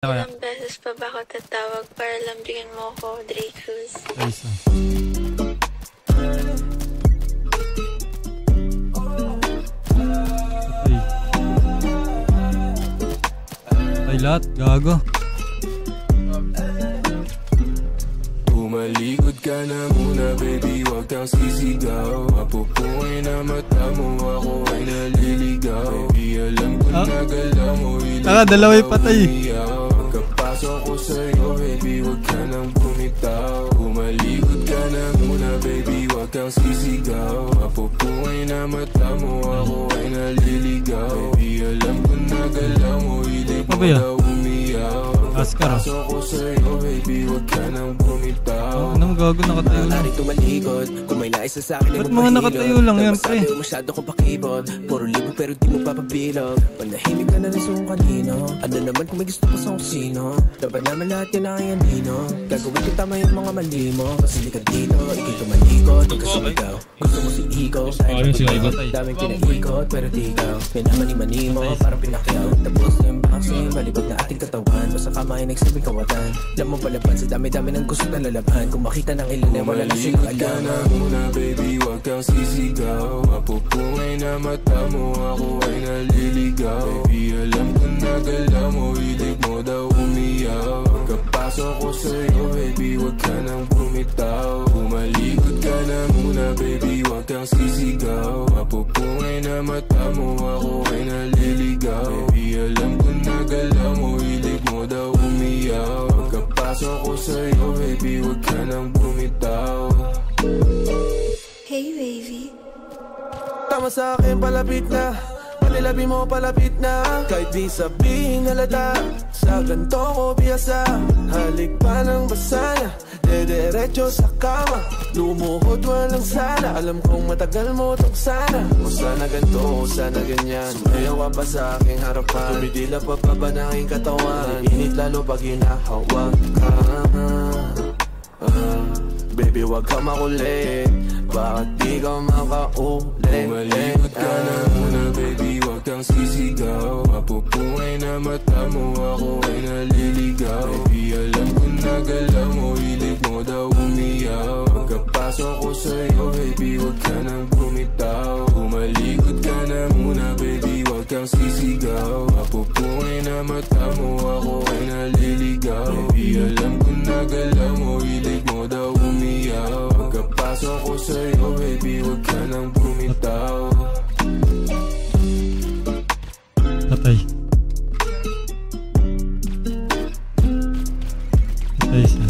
Ilang beses pa ba ako tatawag para lambingin mo ako, Drake Cruz? Ay lahat, gago. Umalikod ka na muna baby, wag kang sisigaw. Mapupuhay na mata mo, ako ay naliligaw. Baby, alam ko na galaw mo, dalaway patay. Pagkapasok ko sa'yo baby, wag ka nang bumitaw. Umalikod ka na muna baby, wag kang sisigaw. Mapupuhay na mata mo, ako ay naliligaw. Baby, alam ko na galaw mo, hilig mo daw umiyaw. Pagkapasok ko sa'yo baby, wag ka nang bumitaw. Anong gago, nakatayo lang? Ba't mga nakatayo lang yan, pre? Masyado ko pakibot, puro libo pero di mo papabilog. Panahimik ka na rin sa kung kanino. Ano naman kung may gusto pa sa kung sino. Dapat naman lahat yan ang ayanino. Gagawin ko tama yung mga mali mo. Kasi hindi ka dito, ikay tumalikot. Huwag ka sumigaw, gusto mo si Ego. Daming pinaikot pero di ikaw. Pinamani-mani mo, parang pinakyaw. Tapos na yung boxing, balibag na ating katawan. Basta kamay nagsabing kawatan. Alam mo palaban sa dami-dami ng gusto na lalaban. Kung makita ng ilan ay wala na silang alam. Umalikod ka na muna baby, wag kang sisigaw. Mapupungay na mata mo, ako ay naliligaw. Baby, alam ko na galaw mo, hilig mo daw umiyaw. Pagkapasok ko sa'yo baby, wag ka nang bumitaw. Umalikod ka na muna baby, wag kang sisigaw. Mapupungay na mata mo, ako ay naliligaw. Baby, alam ko na galaw mo, hilig mo daw umiyaw. Pagkapasok ko sa'yo baby, wag ka nang bumitaw. Hey baby, Tama sa akin, palapit na. Panilabi mo, palapit na. Kahit di sabihin halata, sa ganto ko biyasa. Halik pa ng basana, dediretso sa kama. Lumuhod walang sana, alam kong matagal mo tong sana. O sana ganto, o sana ganyan. Sumayaw ka pa sa aking harapan. Tumidila pa pa ba na aking katawan. Init lalo pag hinahawak ka. Baby, wag ka makulit. Bakit di ka makaulit? Umalikod ka na muna baby, wag kang sisigaw. Mapupungay na mata mo, ako ay naliligaw. Baby, alam ko na galaw mo, hilig mo daw umiyaw. Pagkapasok ko sa'yo baby, wag ka nang bumitaw. Umalikod ka na muna baby, wag kang sisigaw. Mapupungay na mata mo, ako ay naliligaw. Baby, alam ko na galaw mo, hilig mo daw umiyaw. Pagkapasok ko sa'yo baby, wag ka nang bumitaw. Patay. Patay siya.